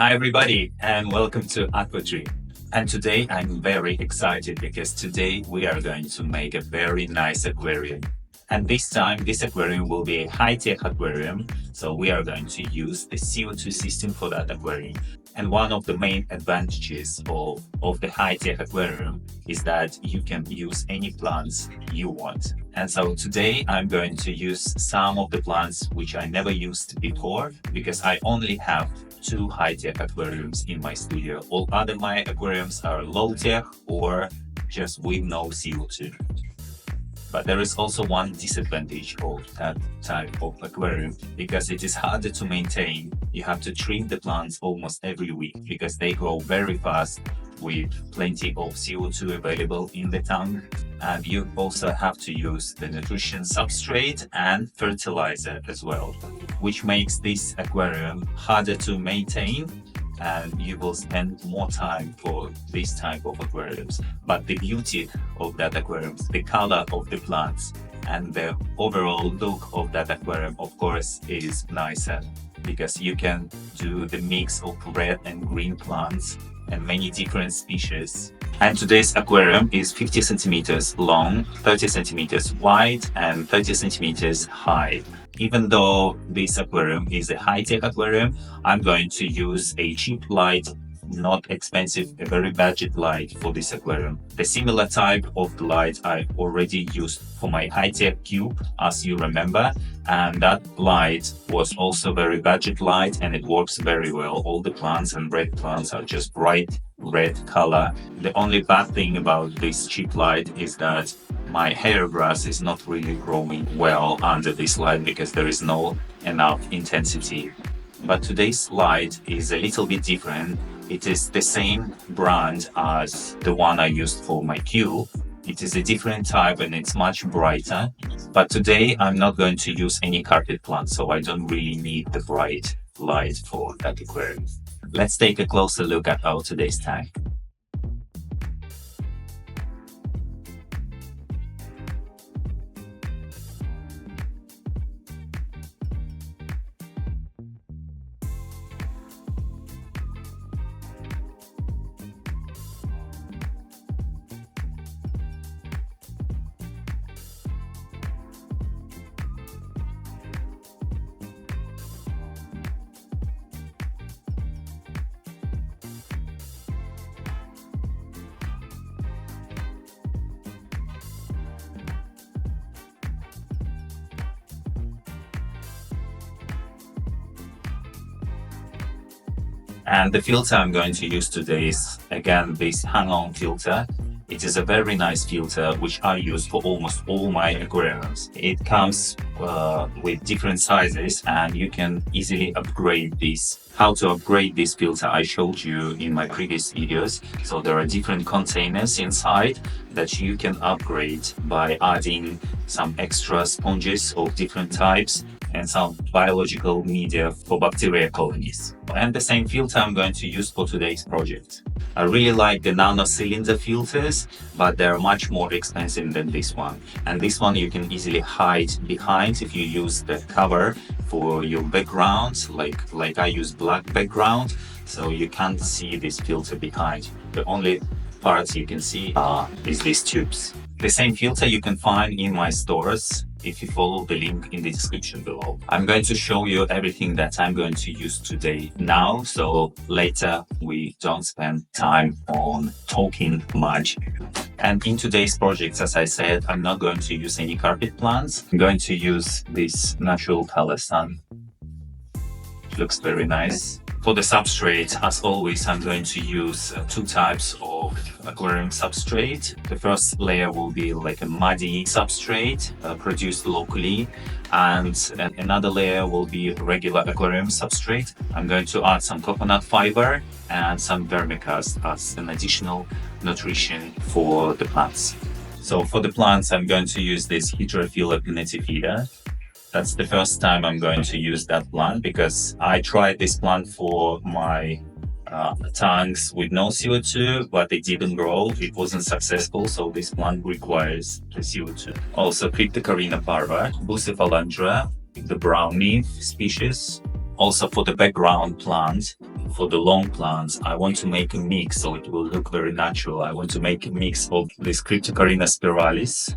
Hi everybody and welcome to AquaDream. And today I'm very excited because today we are going to make a very nice aquarium. And this time this aquarium will be a high-tech aquarium, so we are going to use the CO2 system for that aquarium. And one of the main advantages of the high-tech aquarium is that you can use any plants you want. And so today I'm going to use some of the plants which I never used before because I only have two high-tech aquariums in my studio. All other my aquariums are low-tech or just with no CO2. But there is also one disadvantage of that type of aquarium because it is harder to maintain. You have to trim the plants almost every week because they grow very fast with plenty of CO2 available in the tank. And you also have to use the nutrition substrate and fertilizer as well, which makes this aquarium harder to maintain, and you will spend more time for this type of aquariums. But the beauty of that aquarium, the color of the plants and the overall look of that aquarium, of course, is nicer because you can do the mix of red and green plants and many different species. And today's aquarium is 50 centimeters long, 30 centimeters wide and 30 centimeters high. Even though this aquarium is a high-tech aquarium, I'm going to use a cheap light, not expensive, a very budget light for this aquarium. The similar type of light I already used for my high-tech cube, as you remember, and that light was also very budget light and it works very well. All the plants and red plants are just bright red color. The only bad thing about this cheap light is that my hairbrush is not really growing well under this light because there is no enough intensity. But today's light is a little bit different. It is the same brand as the one I used for my cube. It is a different type and it's much brighter. But today I'm not going to use any carpet plants, so I don't really need the bright light for that aquarium. Let's take a closer look at our today's tank. And the filter I'm going to use today is, again, this hang-on filter. It is a very nice filter which I use for almost all my aquariums. It comes with different sizes and you can easily upgrade this. How to upgrade this filter I showed you in my previous videos. So there are different containers inside that you can upgrade by adding some extra sponges of different types and some biological media for bacteria colonies. And the same filter I'm going to use for today's project. I really like the nano cylinder filters, but they're much more expensive than this one. And this one you can easily hide behind if you use the cover for your background, like I use black background, so you can't see this filter behind. The only parts you can see is these tubes. The same filter you can find in my stores if you follow the link in the description below. I'm going to show you everything that I'm going to use today now, so later we don't spend time on talking much. And in today's project, as I said, I'm not going to use any carpet plants. I'm going to use this natural color sun. It looks very nice. For the substrate, as always, I'm going to use two types of aquarium substrate. The first layer will be like a muddy substrate produced locally, and another layer will be regular aquarium substrate. I'm going to add some coconut fiber and some vermicast as an additional nutrition for the plants. So for the plants, I'm going to use this Hygrophila pinnatifida. That's the first time I'm going to use that plant because I tried this plant for my tanks with no CO2, but it didn't grow. It wasn't successful, so this plant requires the CO2. Also, Cryptocoryne Parva, Bucephalandra, the brown leaf species, Also for the background plant, for the long plants, I want to make a mix so it will look very natural. I want to make a mix of this Cryptocoryne spiralis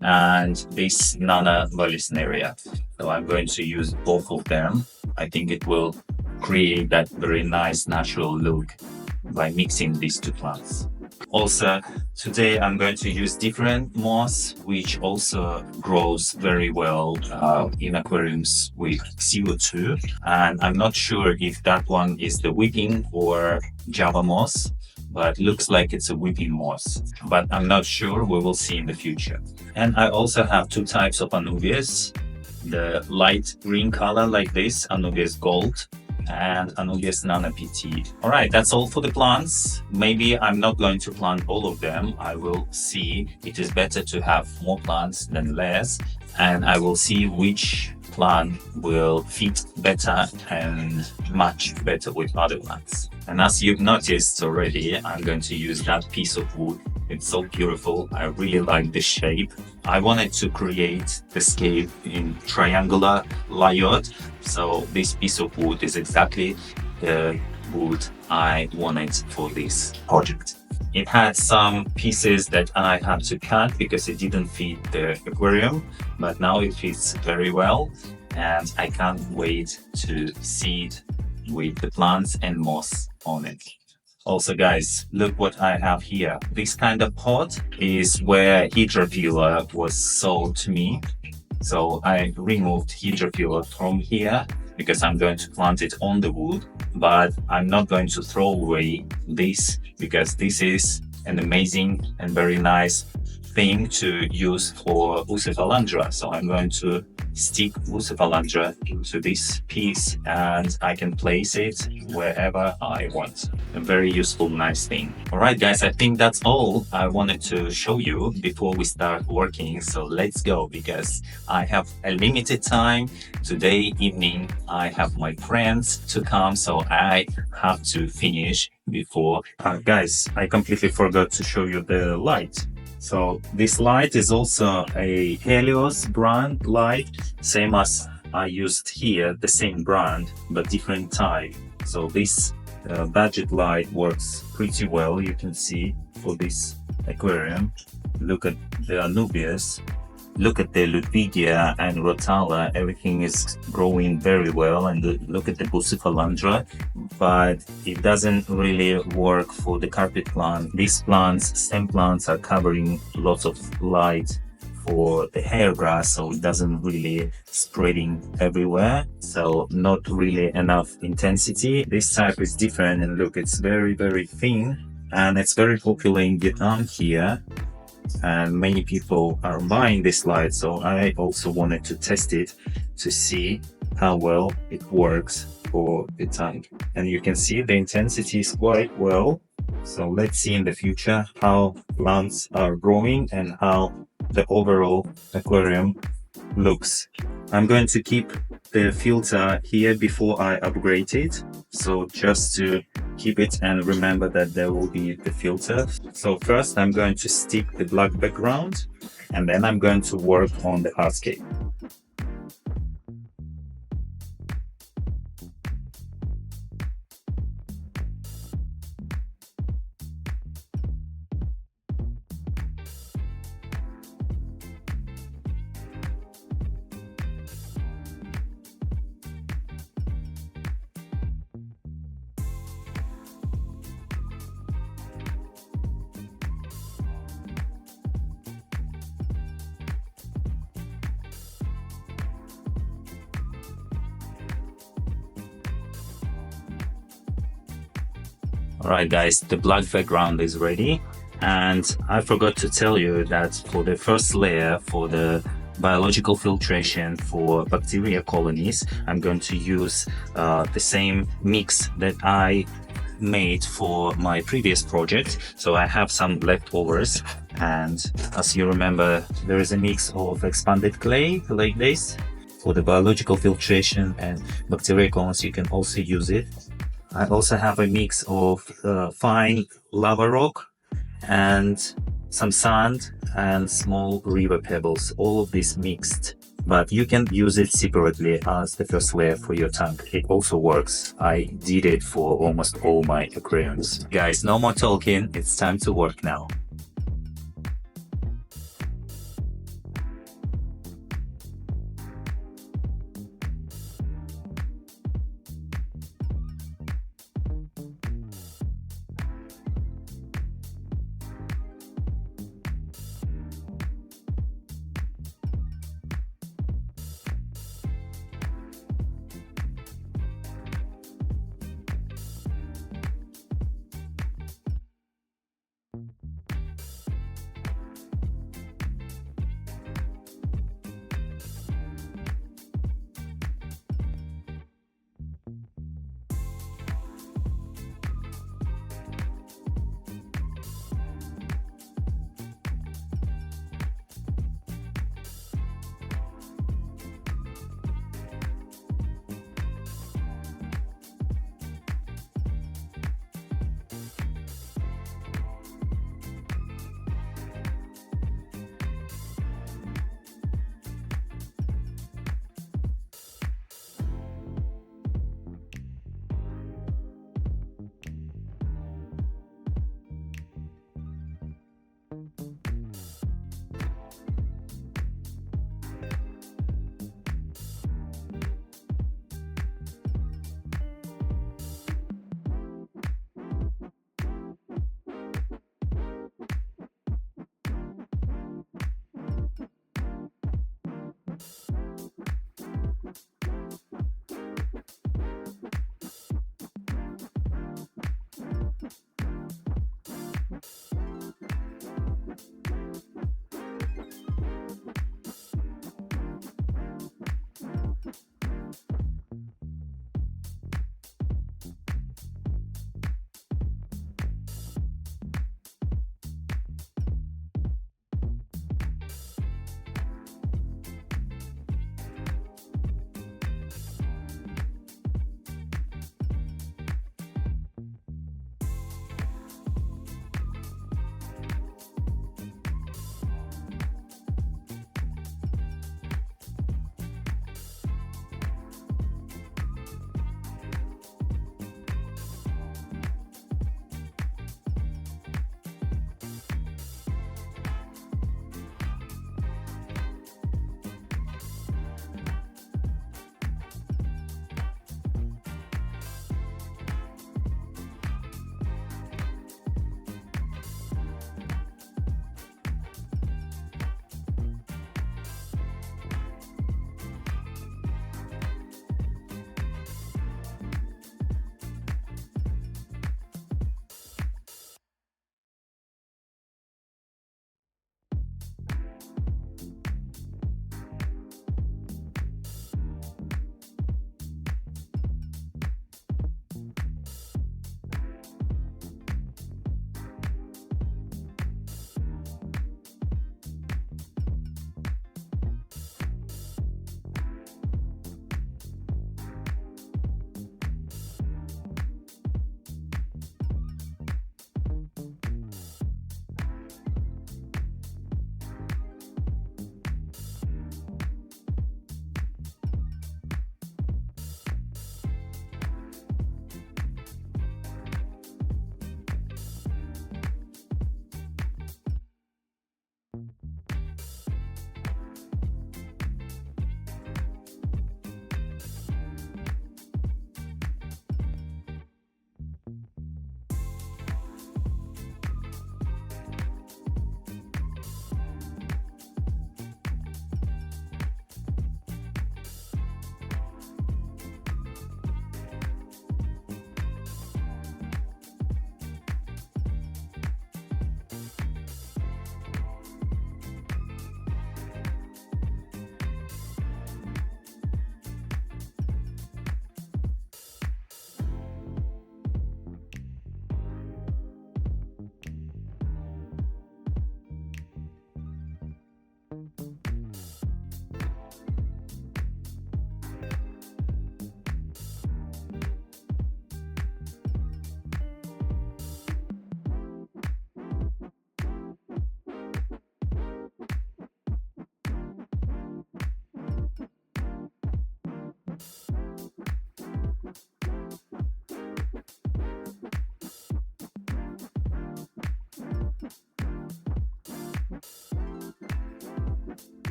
and this Nana Vallisneria. So I'm going to use both of them. I think it will create that very nice natural look by mixing these two plants. Also, today I'm going to use different moss, which also grows very well in aquariums with CO2. And I'm not sure if that one is the weeping or Java moss, but looks like it's a weeping moss. But I'm not sure, we will see in the future. And I also have two types of Anubias. The light green color like this, Anubias gold, and Anubias nana petite. All right, that's all for the plants. Maybe I'm not going to plant all of them. I will see. It is better to have more plants than less, and I will see which plant will fit better and match better with other plants. And as you've noticed already, I'm going to use that piece of wood. It's so beautiful. I really like the shape. I wanted to create the scape in triangular layout. So this piece of wood is exactly the wood I wanted for this project. It had some pieces that I had to cut because it didn't fit the aquarium, but now it fits very well, and I can't wait to see it with the plants and moss on it. Also guys, look what I have here. This kind of pot is where Hygrophila was sold to me. So I removed Hygrophila from here because I'm going to plant it on the wood, but I'm not going to throw away this because this is an amazing and very nice thing to use for Bucephalandra. So I'm going to stick Bucephalandra to this piece and I can place it wherever I want. A very useful, nice thing. All right, guys, I think that's all I wanted to show you before we start working. So let's go because I have a limited time. Today evening, I have my friends to come, so I have to finish before. Guys, I completely forgot to show you the light. So this light is also a Helios brand light, same as I used here, the same brand, but different type. So this budget light works pretty well, you can see, for this aquarium. Look at the Anubias, look at the Ludwigia and Rotala, everything is growing very well, and look at the Bucephalandra, but it doesn't really work for the carpet plant. These plants, stem plants, are covering lots of light for the hair grass, so it doesn't really spreading everywhere, so not really enough intensity. This type is different, and look, it's very thin, and it's very popular in Vietnam here, and many people are buying this light, so I also wanted to test it to see how well it works for the tank. And you can see the intensity is quite well, so let's see in the future how plants are growing and how the overall aquarium looks. I'm going to keep the filter here before I upgrade it, so just to keep it and remember that there will be the filter. So first I'm going to stick the black background, and then I'm going to work on the hardscape. Alright guys, the black background is ready, and I forgot to tell you that for the first layer, for the biological filtration for bacteria colonies, I'm going to use the same mix that I made for my previous project. So I have some leftovers, and as you remember, there is a mix of expanded clay like this. For the biological filtration and bacteria colonies, you can also use it. I also have a mix of fine lava rock and some sand and small river pebbles, all of this mixed But you can use it separately as the first layer for your tank. It also works. I did it for almost all my aquariums. Guys, no more talking, it's time to work now.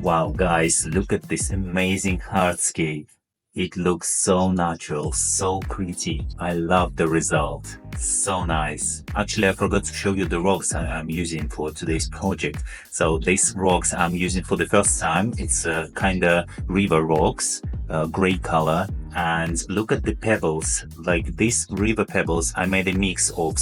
Wow, guys, look at this amazing hardscape. It looks so natural, so pretty. I love the result. So nice. Actually, I forgot to show you the rocks I'm using for today's project. So these rocks I'm using for the first time. It's kind of river rocks, gray color. And look at the pebbles. Like these river pebbles, I made a mix of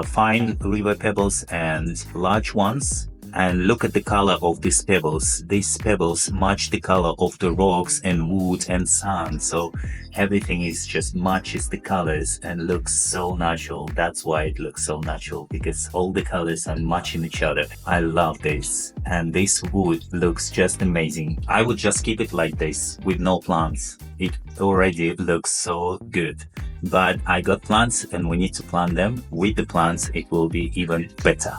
fine river pebbles and large ones. And look at the color of these pebbles. These pebbles match the color of the rocks and wood and sand. So everything is just matches the colors and looks so natural. That's why it looks so natural, because all the colors are matching each other. I love this. And this wood looks just amazing. I would just keep it like this with no plants. It already looks so good. But I got plants and we need to plant them. With the plants, it will be even better.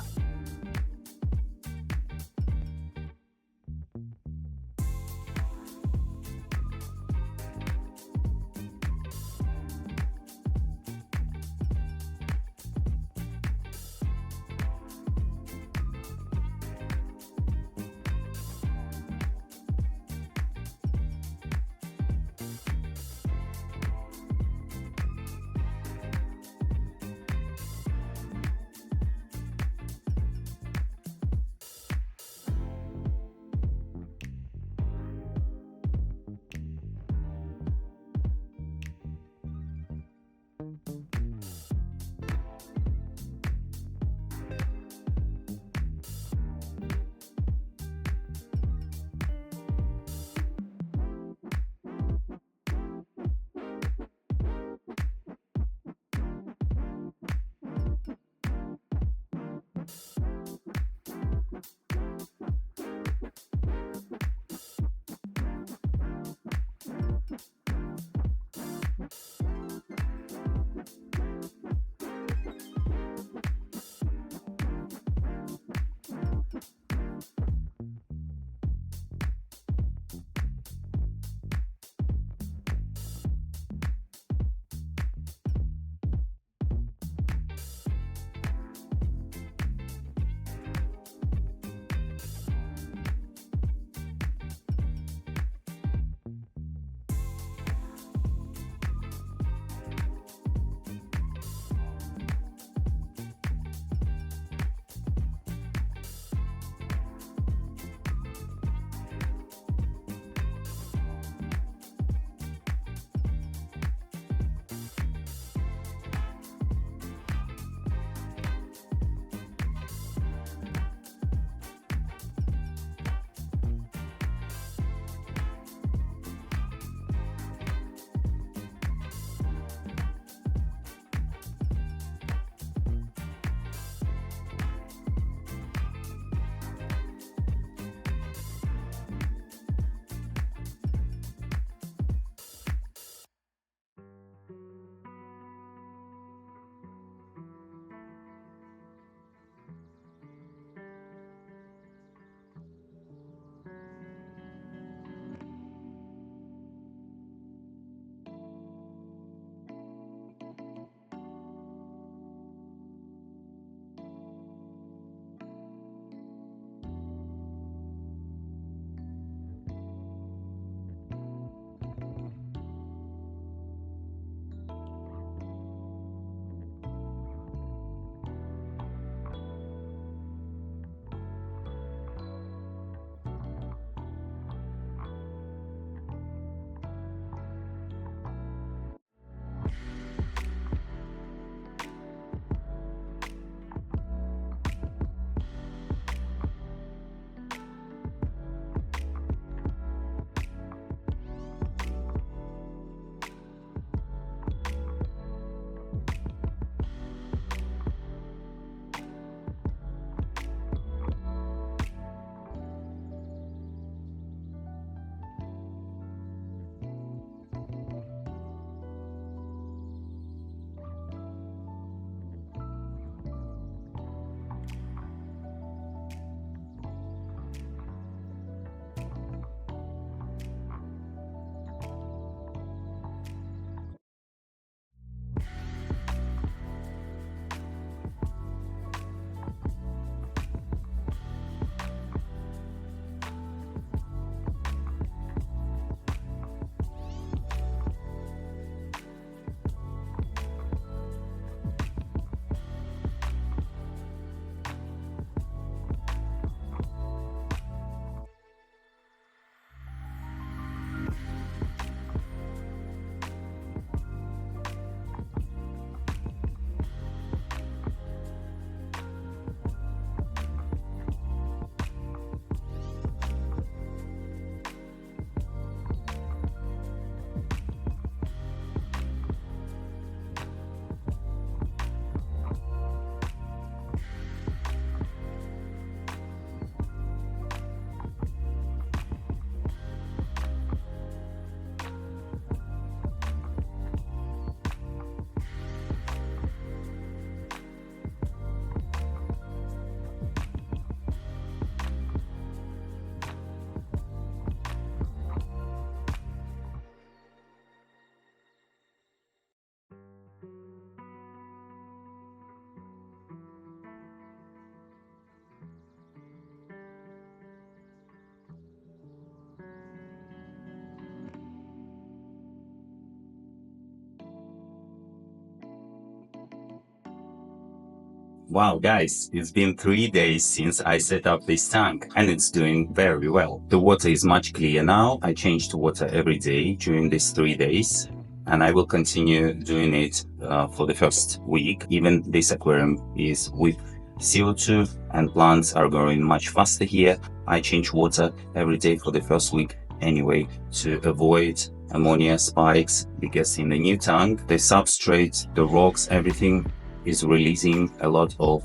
Wow, guys, it's been 3 days since I set up this tank and it's doing very well. The water is much clearer now. I changed water every day during these 3 days and I will continue doing it for the first week. Even this aquarium is with CO2 and plants are growing much faster here. I change water every day for the first week anyway to avoid ammonia spikes, because in the new tank, the substrate, the rocks, everything is releasing a lot of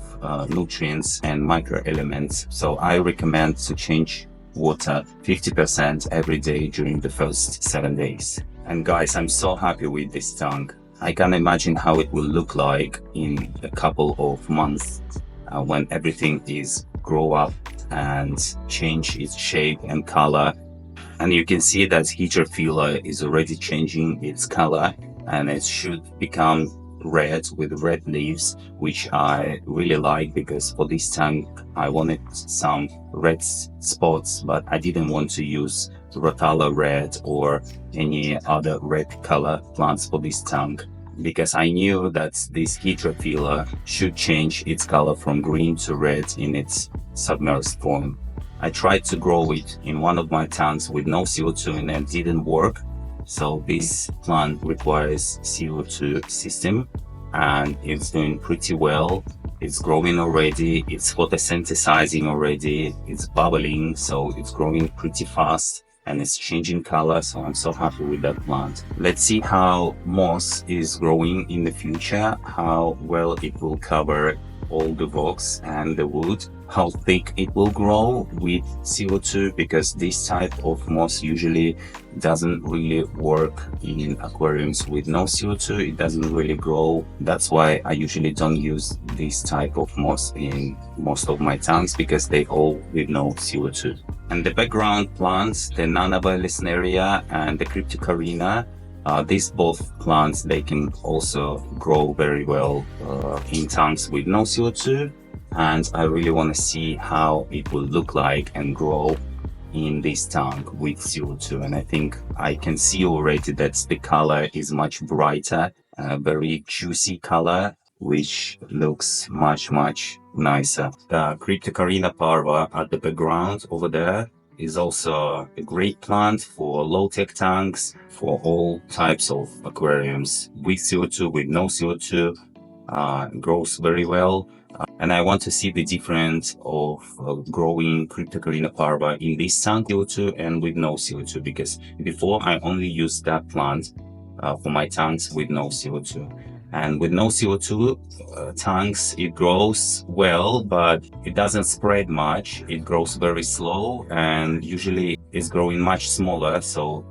nutrients and microelements. So I recommend to change water 50% every day during the first 7 days. And guys, I'm so happy with this tank. I can imagine how it will look like in a couple of months when everything is grow up and change its shape and color. And you can see that Hygrophila is already changing its color and it should become red with red leaves, which I really like, because for this tank I wanted some red spots, but I didn't want to use Rotala red or any other red color plants for this tank, because I knew that this Hygrophila should change its color from green to red in its submerged form. I tried to grow it in one of my tanks with no CO2 and it didn't work. So this plant requires CO2 system and it's doing pretty well. It's growing already, it's photosynthesizing already, it's bubbling, so it's growing pretty fast and it's changing color. So I'm so happy with that plant. Let's see how moss is growing in the future, how well it will cover all the rocks and the wood, how thick it will grow with CO2, because this type of moss usually doesn't really work in aquariums with no CO2. It doesn't really grow. That's why I usually don't use this type of moss in most of my tanks, because they all with no CO2. And the background plants, the Vallisneria and the Cryptocoryne, these both plants, they can also grow very well in tanks with no CO2, and I really want to see how it will look like and grow in this tank with CO2. And I think I can see already that the color is much brighter, very juicy color, which looks much nicer. The Cryptocoryne Parva at the background over there is also a great plant for low-tech tanks, for all types of aquariums with CO2, with no CO2. Grows very well. And I want to see the difference of growing Cryptocoryne Parva in this tank CO2 and with no CO2, because before I only used that plant for my tanks with no CO2. And with no CO2 tanks, it grows well, but it doesn't spread much. It grows very slow and usually it's growing much smaller, so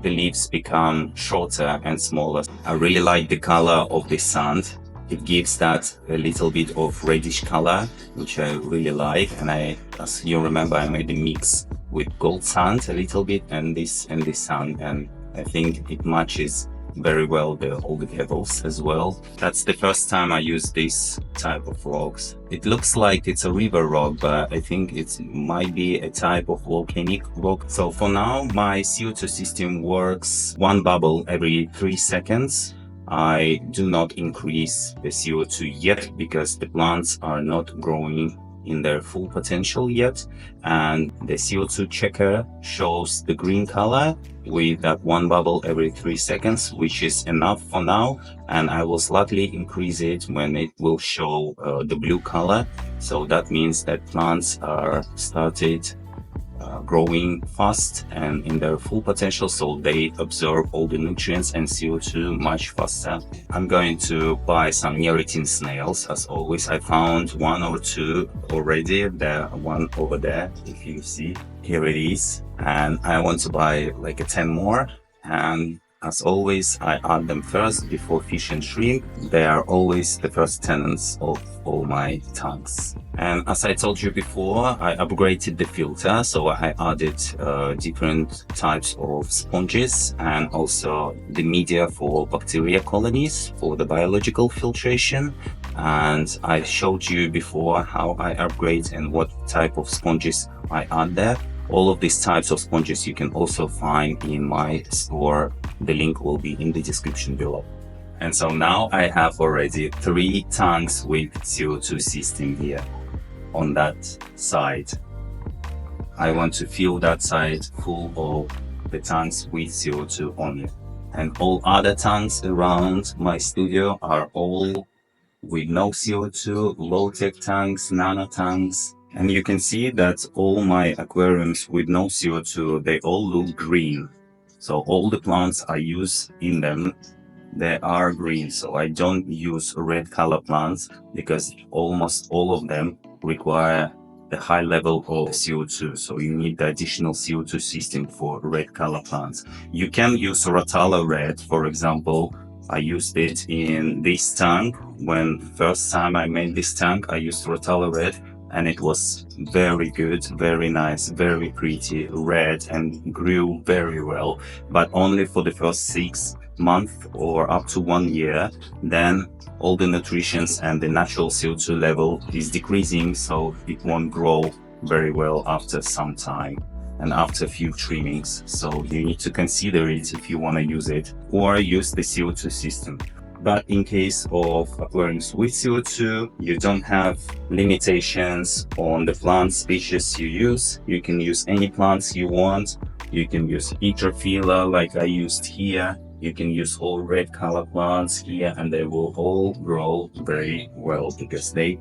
the leaves become shorter and smaller. I really like the color of this sand. It gives that a little bit of reddish color, which I really like. And as you remember, I made a mix with gold sand a little bit and this sand, and I think it matches very well all the pebbles as well. That's the first time I use this type of rocks. It looks like it's a river rock, but I think it might be a type of volcanic rock. So for now, my CO2 system works one bubble every 3 seconds. I do not increase the CO2 yet, because the plants are not growing in their full potential yet, and the CO2 checker shows the green color with that one bubble every 3 seconds, which is enough for now, and I will slightly increase it when it will show the blue color. So that means that plants are started growing fast and in their full potential, so they absorb all the nutrients and CO2 much faster. I'm going to buy some neritin snails. As always, I found 1 or 2 already. The one over there, if you see, here it is, and I want to buy like 10 more. And as always, I add them first before fish and shrimp. They are always the first tenants of all my tanks. And as I told you before, I upgraded the filter, so I added different types of sponges and also the media for bacteria colonies for the biological filtration. And I showed you before how I upgrade and what type of sponges I add there. All of these types of sponges you can also find in my store. The link will be in the description below. And so now I have already 3 tanks with CO2 system here on that side. I want to fill that side full of the tanks with CO2 on it. And all other tanks around my studio are all with no CO2, low-tech tanks, nano tanks. And you can see that all my aquariums with no CO2, they all look green. So all the plants I use in them, they are green. So I don't use red color plants because almost all of them require the high level of CO2. So you need the additional CO2 system for red color plants. You can use Rotala red, for example. I used it in this tank. When first time I made this tank, I used Rotala red, and it was very good, very nice, very pretty red, and grew very well, but only for the first 6 months or up to 1 year. Then all the nutritions and the natural CO2 level is decreasing, so it won't grow very well after some time and after a few trimmings. So you need to consider it if you want to use it, or use the CO2 system. But in case of aquariums with CO2, you don't have limitations on the plant species you use. You can use any plants you want. You can use Hygrophila like I used here. You can use all red color plants here, and they will all grow very well because they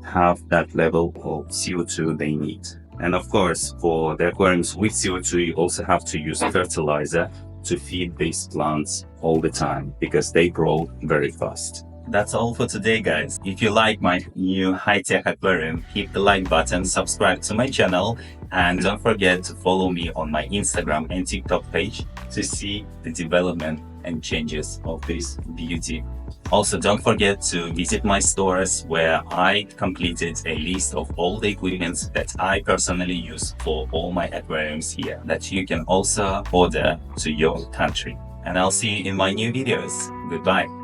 have that level of CO2 they need. And of course, for the aquariums with CO2, you also have to use fertilizer to feed these plants all the time because they grow very fast. That's all for today, guys. If you like my new high-tech aquarium, hit the like button, subscribe to my channel, and don't forget to follow me on my Instagram and TikTok page to see the development and changes of this beauty. Also, don't forget to visit my stores where I completed a list of all the equipment that I personally use for all my aquariums here that you can also order to your country. And I'll see you in my new videos. Goodbye.